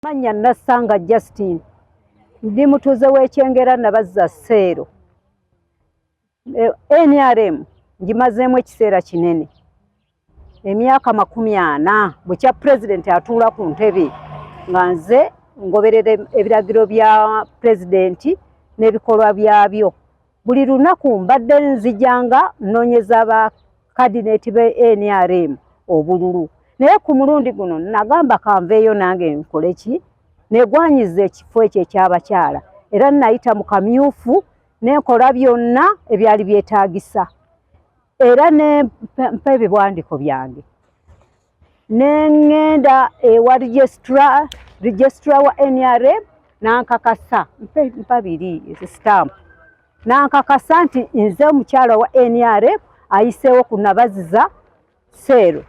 Manya Nasanga Justin ndi mutuze w'ekyengera nabazza Seero. NRM ngimazeemu ekiseera kinene, emyaka 40 bukya president atuula ku ntebe nga nze ngoberera ebiragiro bya president n'ebikolwa byabyo. Buli lunaku mbadde nzijanga nnoonyeza ba kadineti be NRM obululu. Naye ku mulundi guno nagamba kanveeyo nange nkole ki negwanyiza ekifo ekyo ekyabakyala era nayita mu kamyufu nenkola byonna ebyali byetaagisa era nempa ebiwandiiko byange nengenda ewa registra wa NRM nankakasa mpa biri stamp nankakasa nti nze omukyala wa NRM ayiseewo ku Nabaziza Seero.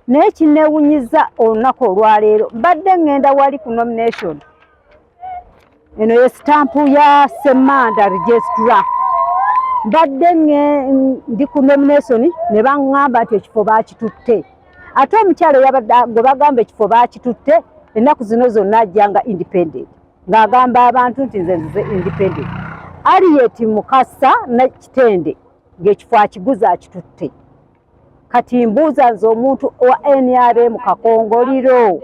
Naye kinewunyiza olunaku olwaleero mbadde ngenda wali ku nomination eno ye stampu ya Semanda registra mbadde ndi ku nomination ne baŋŋamba nti ekifo baakitutte ate omukyalo gwe bagamba ekifo baakitutte ennaku zino zonna ajjanga independent ng'agamba abantu nti nze independent. Harriet Mukasa Nakitende ng'ekifo akiguza akitutte. Kati mbuuza nze omuntu wa NRM Kakongoliro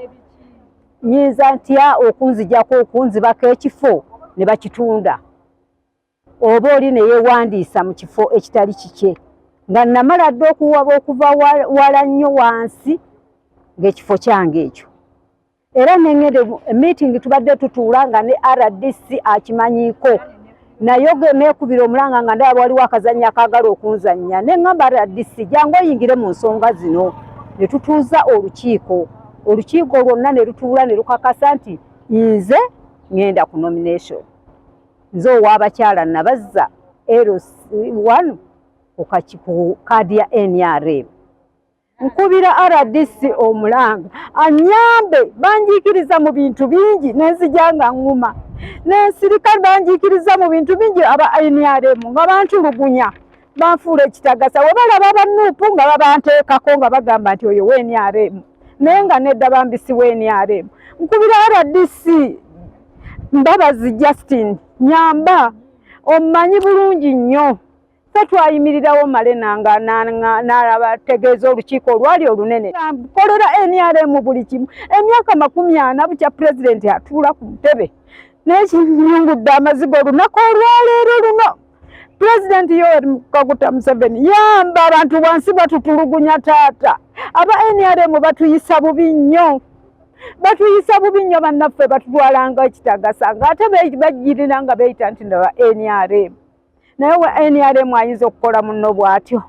nyinza ntya okunzijako okunzibako ekifo ne bakitunda oba oli ne yeewandiisa mu kifo ekitali kikye nga namala dde okuwaba okuva wala nnyo wansi ng'ekifo kyange ekyo. Era nengende meeting tubadde tutuula nga ne RDC akimanyiiko nayoge neekubira omulanga nga ndaba waliwo akazannya akaagala okunzannya ne ŋŋamba RDC jangu oyingire mu nsonga zino. Ne tutuuza olukiiko lwonna ne lutuula ne lukakasa nti nze ŋŋenda ku nomination nze ow'abakyala Nabazza LC1 ku kaadi ya NRM. Nkubira RDC omulanga anyambe banjiikiriza mu bintu bingi nenzijanga ŋŋuma n'ensirikale banjiikiriza mu bintu bingi aba NRM nga bantulugunya banfuula ekitagasa we balaba abanuupu nga babanteekako nga bagamba nti oyo w'NRM naye nga nedda bambisi w'NRM. Nkubira RDC Mbabazi Justin nyamba omumanyi bulungi nnyo ffe twayimirirawo male n'abategeeza olukiiko olwali olunene kolera NRM buli kimu emyaka 40 bukya pulezidenti atuula ku ntebe n'ekinyungudde amaziga olunaku olwaleero luno. Pulezidenti Yoweri Kaguta Museveni yamba abantu wansi batutulugunya taata aba NRM batuyisa bubi nnyo bannaffe batutwalanga ekitagasa nga ate bagirira nga beeyita nti ndaba NRM naye we NRM ayinza okukola muno bw'atyo.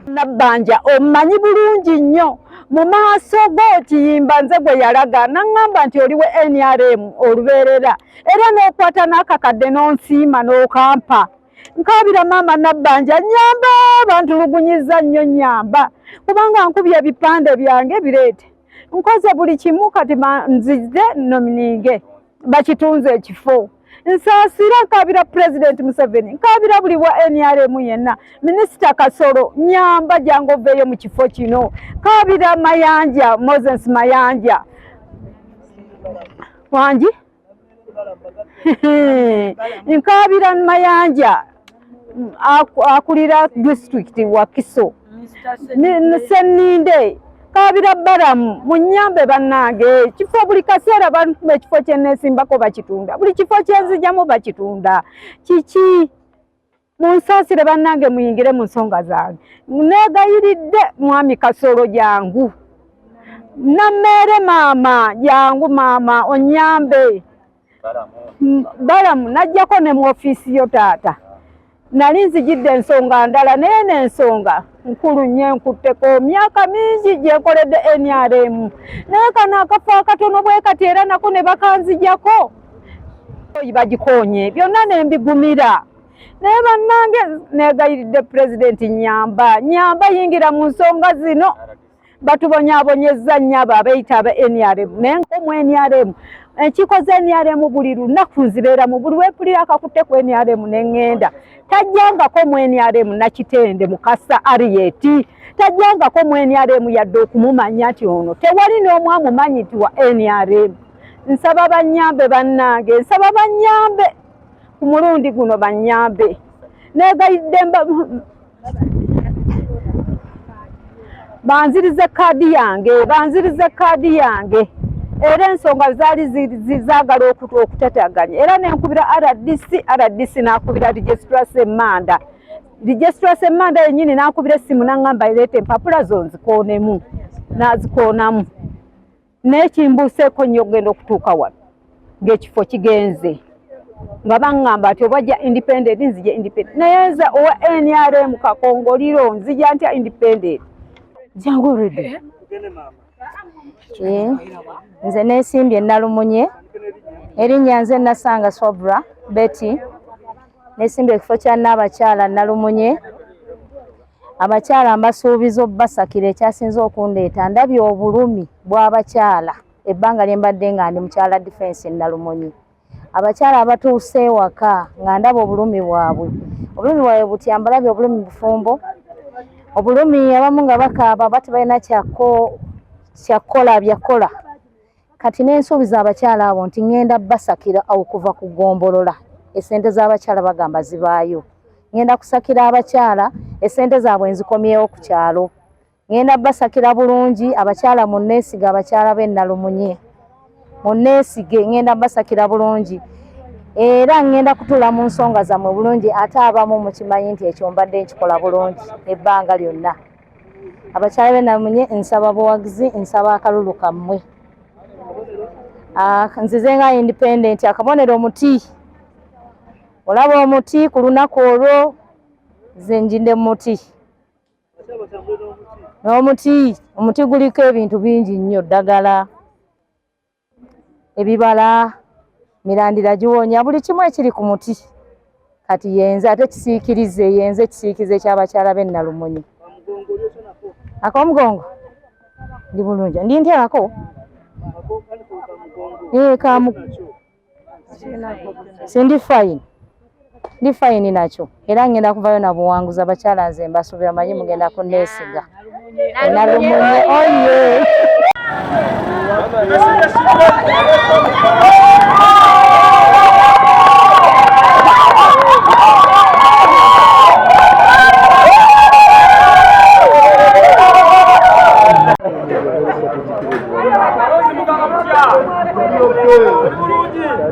Nabbanja omumanyi bulungi nnyo mu maaso go kiyimba nze gwe yalaga naŋŋamba nti oli we NRM olubeerera era n'okwata n'akakadde n'onsiima n'okampa. Nkaabira maama Nabbanja nyamba bantulugunyiza nnyo nyamba kubanga nkubye ebipande byange bireete nkoze buli kimu kati nzidde nomininge bakitunze ekifo nsaasira nkaabira Pulezidenti Museveni nkaabira buli wa NRM yenna Minisita Kasolo nyamba jangu oveeyo mu kifo kino nkaabira Mayanja Moses Mayanja wangi nkaabira Mayanja akulira district wa Kiso Senninde kaabira Baramu munyambe bannange kifo buli kaseera bantu ekifo kyenesimbako bakitunda buli kifo kyenzijamu bakitunda kiki munsaasire bannange muyingire mu nsonga zange neegayiridde mwami Kasolo jangu nammeere maama jangu maama onyambe Baramu najjako ne mu ofiisi yo taata nali nzijidde ensonga ndala naye n'ensonga nkulu nnyo nkutteko myaka mingi gye nkoledde NRM naye kano akafo akatono bwe kati era nako ne bakanzijako bagikonye byonna ne mbigumira naye bannange neegayiridde Pulezidenti nyamba yingira mu nsonga zino batubonyaabonyezza nnyo abo abeeyita aba NRM naye nkomu NRM enkiiko z'NRM buli lunaku nzibeera mu buli weepulira akakutte ku NRM ne ŋŋenda tajjangako mu NRM Nakitende Mukasa Harriet tajjangako mu NRM yadde okumumanya nti ono tewali n'omu amumanyi nti wa NRM. Nsaba bannyambe bannange, nsaba bannyambe ku mulundi guno bannyambe. Neegayidde banzirize kaadi yange era ensonga zaali zaagala okutataganya era nenkubira RDC n'akubira Registrar Ssemanda. Registrar Ssemanda yennyini n'akubira essimu n'aŋŋamba ireeta empapula zo nzikoonemu n'azikoonamu n'ekimbuuseeko nnyo okugenda okutuuka wano ng'ekifo kigenze nga baŋŋamba nti obajja independent nzija independent naye nze owa NRM Kakongoliro nzija ntya independent jangu olwedde nze neesimbye Nalumunye erinnya nze Nasanga Sobra Betty neesimbye ekifo kya Nnaabakyala Nalumunye. Abakyala mbasuubiza obbasakira ekyasinze okundeeta ndabye obulumi bw'abakyala ebbanga lye mbadde nga ndi mukyala defense Nalumunye. Abakyala abatuuse ewaka nga ndaba obulumi bwabwe. Obulumi bwabwe butya mbalabye obulumi bufumbo. Obulumi abamu nga bakaaba batabalina byakola. Kati n'ensuubiza abakyala abo nti ŋŋenda basakira okuva ku ggombolola. Essente z'abakyala bagamba zibaayo. Ŋŋenda kusakira abakyala essente zaabwe nzikomyewo ku kyalo. Ŋŋenda basakira bulungi abakyala munneesiga abakyala b'e Nalumunye. Munneesige ŋŋenda basakira bulungi. Era ŋŋenda kutuula mu nsonga zammwe bulungi ate abamu mukimanyi nti ekyo mbadde nkikola bulungi ebbanga lyonna. Abakyala b'e Nalumunye nsaba buwagizi, nsaba akalulu kammwe. Nzize nga independent akabonero omuti. Olaba omuti ku lunaku olwo nze njinde mu muti. Omuti guliko ebintu bingi nnyo ddagala, ebibala, mirandira giwonya buli kimu ekiri ku muti. Kati yenze ate kisiikirize ky'abakyala b'e Nalumunye. Ak'omugongo ndi bulungi ndi ntyako sindi fine. Ndi fine nakyo era ngenda kuvayo na buwanguzi abakyala nze mbasuubira manyi mugenda kunneesiga. Nalumunye oye.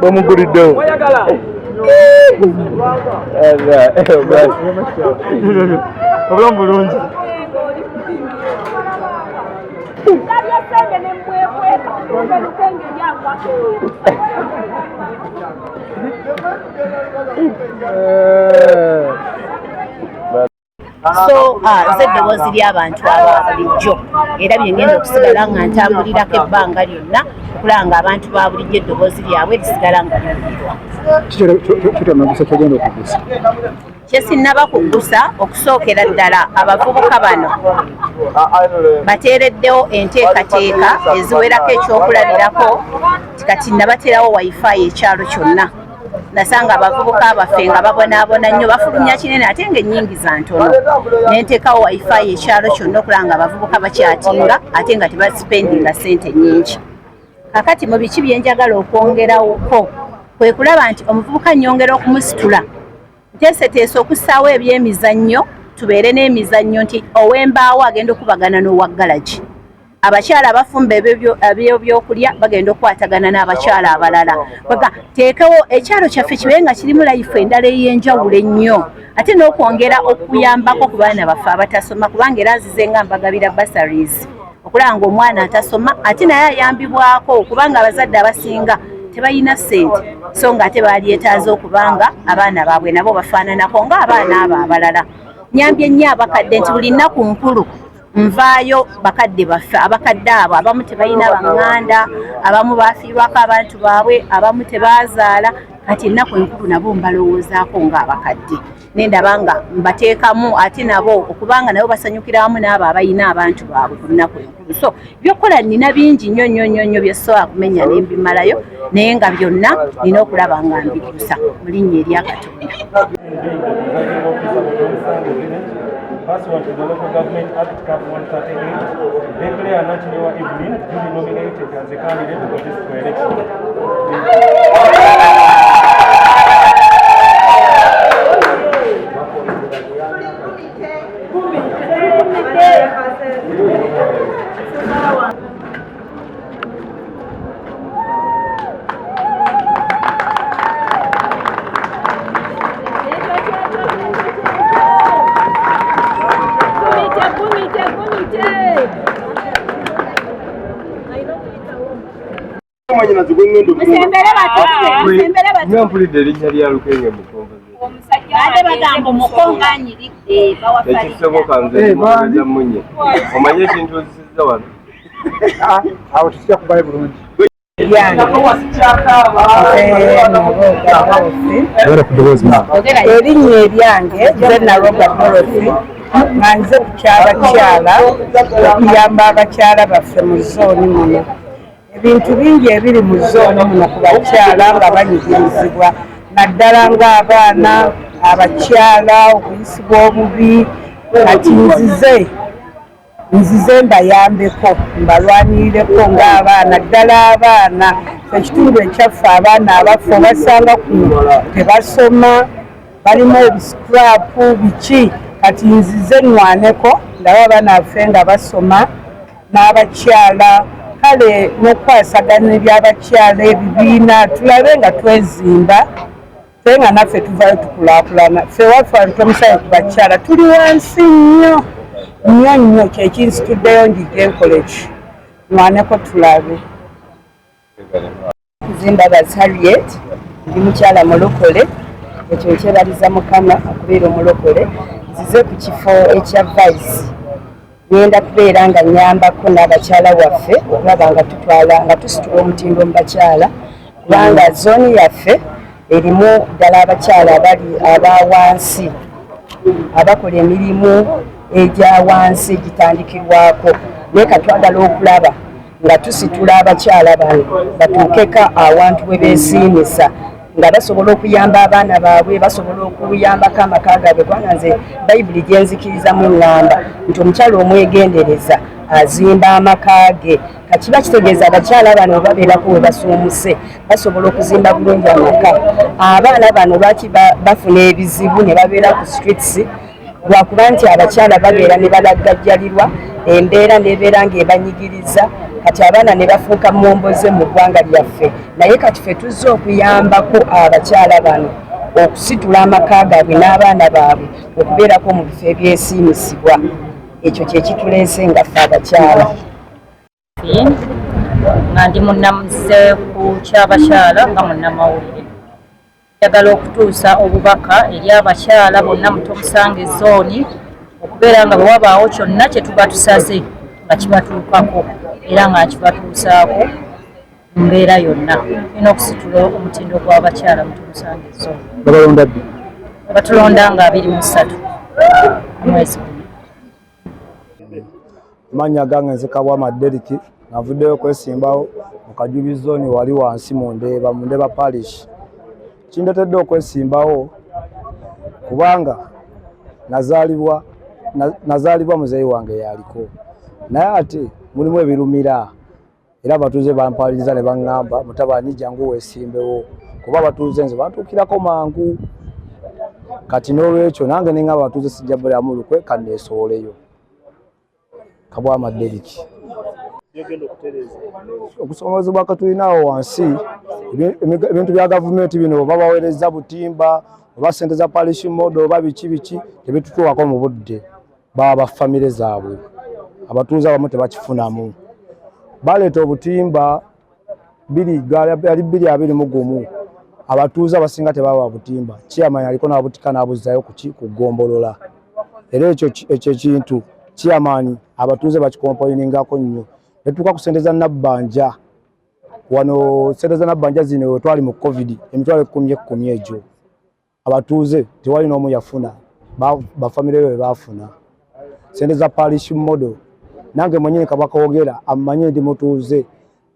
Bamuguliddewo obulamu bulungi. So nze eddoboozi ly'abantu aba bulijjo era bye ngenda okusigala nga ntambulirako ebbanga lyonna okulaba nga abantu ba bulijjo eddoboozi lyabwe lisigala nga liwulirwa. Kye sinnaba kuggusa okusookera ddala abavubuka bano bateereddewo enteekateeka eziwerako ekyokulabirako kati nabaterawo wifi ekyalo kyonna. Nasanga abavubuka baffe nga babonaabona nnyo bafulumya kinene ate ng'ennyingi za ntono. Nenteekawo wifi ekyalo kyonna okulaba nga abavubuka bakyatinga ate nga tebasipendinga ssente nnyingi. Kakati mu biki bye njagala okwongerawoko kwe kulaba nti omuvubuka nnyongera okumusitula. Nteeseteese okussaawo ebyemizannyo tubeere n'emizannyo nti ow'embaawo agenda okubagana n'owa galagi. Abakyala abafumba ebyokulya bagenda okukwatagana n'abakyala abalala. Teekawo ekyalo kyaffe kibe nga kirimu layifu endala ey'enjawulo ennyo ate n'okwongera okuyambako ku baana baffe abatasoma kubanga era nzize nga mbagabira bursaries okulaba ng'omwana atasoma ate naye ayambibwako kubanga abazadde abasinga tebalina ssente so nga ate balyetaaza okubanga abaana baabwe nabo bafaananako ng'abaana abo abalala. Nyambye nnyo abakadde nti buli nnaku nkulu nvaayo bakadde baffe abakadde abo abamu tebalina baŋŋanda, abamu baafiirwako abantu baabwe, abamu tebaazaala. kati ennaku enkulu nabo mbalowoozaako ng'abakadde nendaba nga mbateekamu ate nabo okubanga nabo basanyukira wamu n'abo abayina abantu baabwe ku nnaku enkulu. So byokkola nina bingi nnyo byesobola kumenya ne mbimalayo naye nga byonna nina okulaba nga mbituusa mu linnya erya Katonda. Pursuant to the Local Government Act Cap 138, declare Nachinewa Evelyn duly nominated as a candidate for this election. Mpulidde erinnya lya Lukenge ate bagamba omukonganyiri ekisoboka nze muweza munye omanye ekintu ozisizza wano awo tukira kubayo bulungi. Erinnya eryange nze Naroga Dorothy nga nze kukyabakyala okuyamba abakyala baffe mu zooni muno. Ebintu bingi ebiri mu zooni muno ku bakyala nga banyigirizibwa naddala ng'abaana abakyala okuyisibwa obubi. Kati nzize mbayambeko mbalwanirireko ng'abaana ddala abaana ekitundu ekyaffe abaana abaffe obasanga kuno tebasoma balimu ebiskrapu biki. Kati nzize nnwaneko ndaba abaana baffe nga basoma n'abakyala kale n'okwasaganya eby'abakyala ebibiina tulabe nga twezimba ffe nga naffe tuvayo tukulaakulana. Ffe waffe tomusaye ku bakyala tuli wansi nnyo kyekinsituddeyo njidde enkoleki nnwaneko tulabe. Kuzimba Harriet ndi mukyala mulokole ekyo kyebaliza Mukama okubeera omulokole. Nzize ku kifo ekya vice ngenda kubeera nga nyambako n'abakyala waffe okulaba nga tutwala nga tusitula omutindo mu bakyala kubanga zooni yaffe erimu ddala abakyala abali abawansi abakola emirimu egya wansi egitandikirwako naye katwagala okulaba nga tusitula abakyala bano batuukeko awantu we beesiimisa nga basobola okuyamba abaana baabwe basobola okuyambako amaka gaabwe kubanga nze bayibuli gyenzikirizamu ŋŋamba nti omukyala omwegendereza azimba amaka ge. Kakiba kitegeeza abakyala bano babeerako we basuumuse basobola okuzimba bulungi amaka. Abaana bano lwaki bafuna ebizibu ne babeera ku streets lwakuba nti abakyala babeera ne balagajjalirwa embeera nebeera ng'ebanyigiriza kati abaana ne bafuuka momboze mu ggwanga lyaffe. Naye kati ffe tuzze okuyambako abakyala bano okusitula amaka gaabwe n'abaana baabwe okubeerako mu bifo ebyesiimisibwa. Ekyo kye kituleese nga ffe abakyala. Nga ndi munnamuze ku kyabakyala nga munnamawulire njagala okutuusa obubaka eri abakyala bonna mu Tomusange zooni okubeera nga bwe wabaawo kyonna kye tuba tusaze nga kibatuukako era nga kibatuusaako mu mbeera yonna. Tulina okusitula omutindo gw'abakyala mu Tomusange zooni. Babalonda ddi? Batulonda nga 23 omwezi. Amanya gange nze Kabwama Deriki navuddeyo kwesimbawo mu Kajubi zooni wali wansi mu Ndeeba parish. Kindeetedde okwesimbawo kubanga nazaalibwa muzeeyi wange yaliko naye ate mulimu ebirumira era abatuuze bampaliriza ne baŋŋamba mutabani jangu weesimbewo kuba abatuuze nze bantuukirako mangu. Kati n'olwekyo nange ne ŋŋamba abatuuze sijja bulamu lukwe kanneesooleyo. Kabwama Deriki. Okusomozebwa katulinawo wansi ebintu bya gavumenti bino babaweereza butimba oba ssente za parish modo oba biki tebitutuwako mu budde baba famire zaabwe abatuuze abamu tebakifunamu. Baleeta obutimba 221 abatuuze abasinga tebaba butimba. Chairman aliko n'abutika n'abuzzayo ku ggombolola era ekyo kintu chairman abatuuze bakikompoiningako nnyo. Netuuka ku ssente za Nabbanja wano sente za Nabbanja zino twali mu covid emitwalo 10 ejo abatuuze tewali n'omu yafuna bafamire be bafuna sente za parish model nange mwenyewe kabaka wogera amanye ndi mutuuze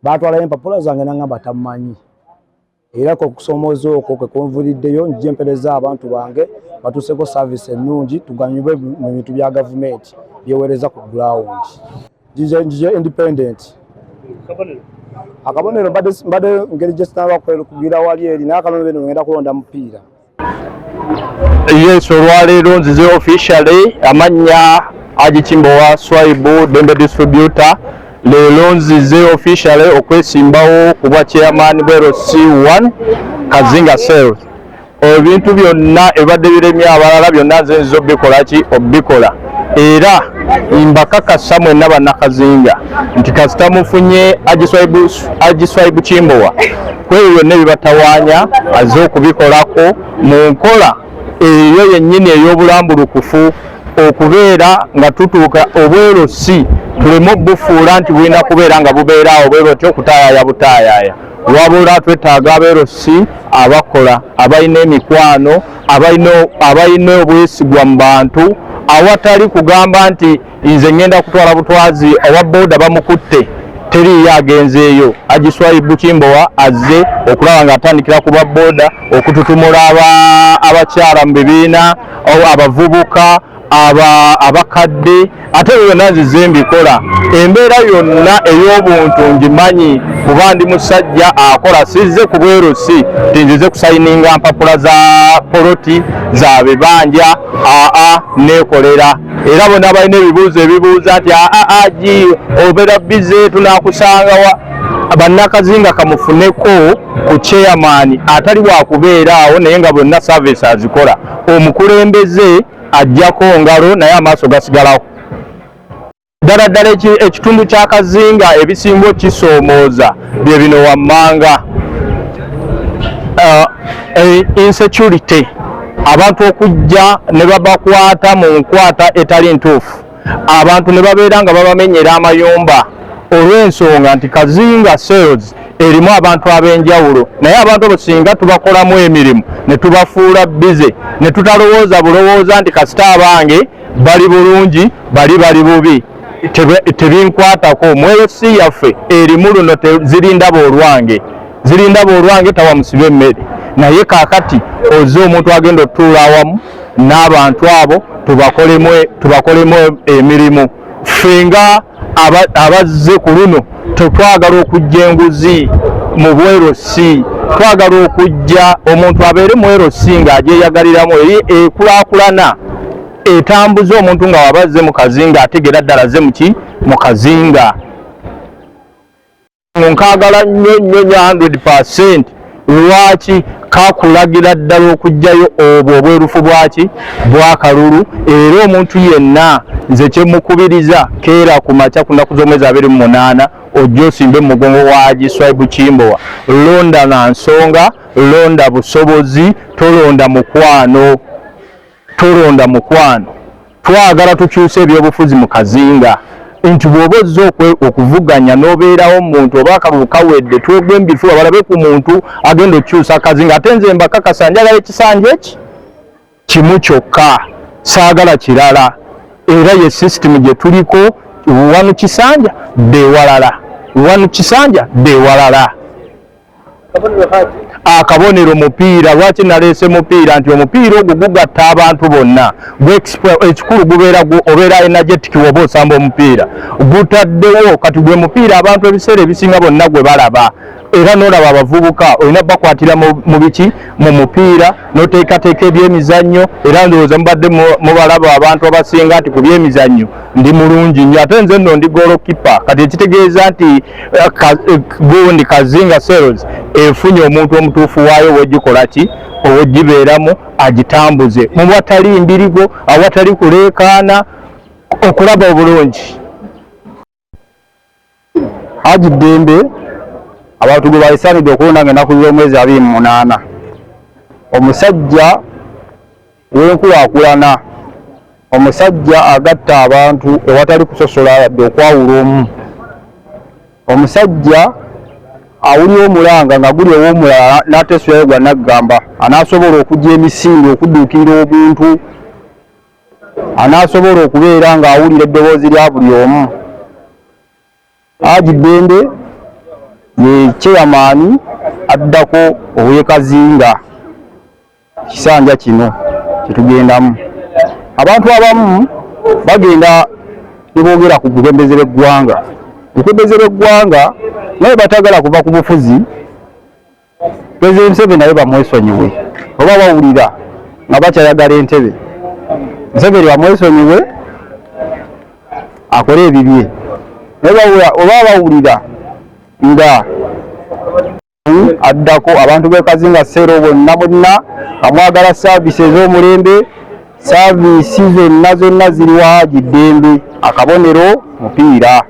batwala empapula zange nangamba tamanyi era ko kusomoza okwo kwe konvuliddeyo nje mpereza abantu bange batuseko service ennungi tuganyibwe mu bintu bya government byewereza ku ground nje independent akabonero mbade ngeri just nawa kugira wali eri nakalombe bino ngenda kulonda mupiira. Yes, olwaleero nzize officially amanya Agikimbowa Swaibu Dembe distributor leero nzize officially okwesimbawo ku bwa chairman bwero C1 Kazinga Sales. Ebintu byonna ebadde biremye abalala byonna nze nzize obikola era mbakakasa mwenna bannakazinga nti kasita mufunye Agiswaibu Kimbowa kweyo byonna ebibatawaanya azze okubikolako mu nkola eyo yennyini ey'obulambulukufu okubeera nga tutuuka obwerosi tuleme obufuula nti bulina kubeera nga bubeeraawo bwe butyo okutaayaaya butaayaaya wabula twetaaga abeerosi abakola abalina emikwano abalina obwesigwa mu bantu awatali kugamba nti nze ngenda kutwala butwazi owa booda bamukutte teriyo agenzeeyo. Agiswaibu Kimbowa azze okulaba nga atandikira ku bwa booda okututumula abakyala mu bibiina abavubuka abakadde ate byonna nzize mbikola embeera yonna ey'obuntu ngimanyi kuba ndi musajja akola sizze ku bwerosi tinzize kusayininga mpapula za poloti za bibanja nekolera era bonna balina ebibuuzo ebibuuza nti aji obeera bize tunakusangawa bannakazinga kamufuneko ku chairman atali wakubeeraawo naye nga bonna service azikola omukulembeze ajjako ngalo naye amaaso gasigalawo ddala ekitundu kya Kazinga ebisinga okisoomooza bye bino wammanga insecurity abantu okujja ne babakwata mu nkwata etali ntuufu abantu ne babeera nga babamenyera amayumba olw'ensonga nti Kazinga Sales erimu abantu ab'enjawulo naye abantu abo singa tubakolamu emirimu ne tubafuula bize ne tutalowooza bulowooza nti kasita abange bali bulungi bali bubi tebinkwatako mwerosi yaffe erimu luno zirinda olwange tawa musibe emmere naye kaakati oze omuntu agenda otuula awamu n'abantu abo tubakolemu emirimu ffenga abazze ku luno tetwagala okujja enguzi mu bwerosi twagala okujja omuntu abeere mwerosi ng'agyeyagaliramu eri ekulaakulana etambuza omuntu nga wabazze mu Kazinga ategera ddala ze mu Kazinga nkagala nnyo 100% lwaki kakulagira ddala okujjayo obwo obwerufu bwa kalulu era omuntu yenna nze kyemukubiriza keera ku makya ku nnaku z'omwezi 28 ojja osimbe mu mugongo wa Agiswaibu Kimbowa londa na nsonga londa busobozi tolonda mukwano twagala tukyuse ebyobufuzi mu Kazinga nti bw'oba ozze okuvuganya n'obeerawo muntu oba akalulu kawedde twegwe mbifuba balabe ku muntu agenda okukyusa Kazinga ate nze mbakakasa njagala ekisanja eki kimu kyokka saagala kirala era ye system gye tuliko wanu kisanja ddewalala akabonero mupiira lwaki naleese mupiira nti omupiira ogwo gugatta abantu bonna ekikulu obeera energetic woba osamba omupiira gutaddewo kati gwe mupiira abantu ebiseera ebisinga bonna gwe balaba era n'olaba abavubuka olina bakwatira mu biki mu mupiira n'oteekateeka ebyemizannyo era ndowooza mubadde mubalaba abantu abasinga nti ku byemizannyo ndi mulungi nnyo ate nze nno ndi goalkeeper kati ekitegeeza nti gundi Kazinga Sales efunye omuntu omutuufu waayo w'ogikola ki ow'ogibeeramu agitambuze mu watali mbirigo awatali kuleekaana okulaba obulungi. Haji Dembe abantu gwe bayisaanidde okulonda ng'ennaku z'omwezi 28 omusajja w'enkulaakulana omusajja agatta abantu ewatali kusosola yadde okwawula omu omusajja awulira omulanga nga guli ow'omulala n'ateswayo gwa naggamba anaasobola okujja emisinde okudduukirira obuntu, anaasobola okubeera ng'awulira eddoboozi lya buli omu. Haji Dembe ye chairman addako ow'Ekazinga kisanja kino kyetugendamu. Abantu abamu bagenda ne boogera ku bukulembeze bw'eggwanga. Obukulembeze bw'eggwanga naye batagala kuva ku bufuzi. Pulezidenti Museveni naye bamwesonyiwe oba bawulira nga bakyayagala entebe. Museveni bamwesonyiwe akole ebibye oba bawulira nga addako abantu b'Ekazinga Sero bonna bamwagala saavisi ez'omulembe, saavisi zonna ziri wa Haji Dembe. Akabonero mupiira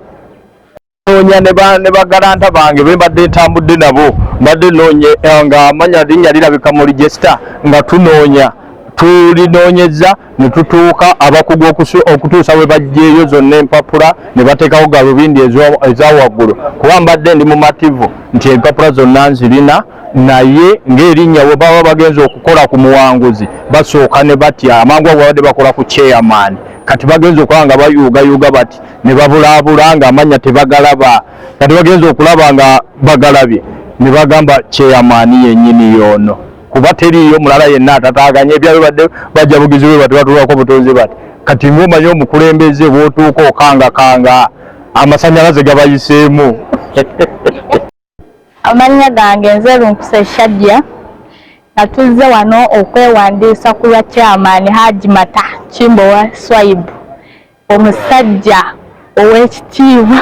noonya ne bagalanta bange be mbadde ntambudde nabo mbadde noonye nga amanya linnya lirabika mu register nga tunoonya tulinoonyeza ne tutuuka abakugu okutuusa we bajjeeyo zonna empapula ne bateekawo galubindi eza waggulu kuba mbadde ndi mumativu nti empapula zonna nzirina naye ng'erinnya bwe baba bagenza okukola ku muwanguzi basooka ne batya amangu ago babadde bakola ku chairman kati bagenza okuba nga bayuugayuuga bati ne babulaabula ng'amanya tebagalaba kati bagenza okulaba nga bagalabye ne bagamba chairman yennyini y'ono kuba teriyo mulala yenna atataaganya ebyabyo badde bajja bugizi bwe bati batuulako butonzi bati kati ng'omanye omukulembeze bw'otuuka okangakanga amasannyalaze gabayiseemu. Amannya gange nze Lunkuse Shajja nga tuzze wano okwewandiisa ku lwa chairman Haji Mata Kimbo wa Swaibu, omusajja ow'ekitiibwa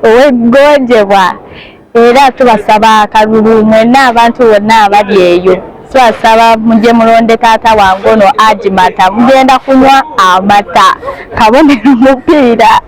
ow'eggonjebwa, era tubasaba akalulu mwenna abantu bonna abali eyo tubasaba mujje mulonde taata wange ono Haji Mata mugenda kunywa amata kabonero mupiira.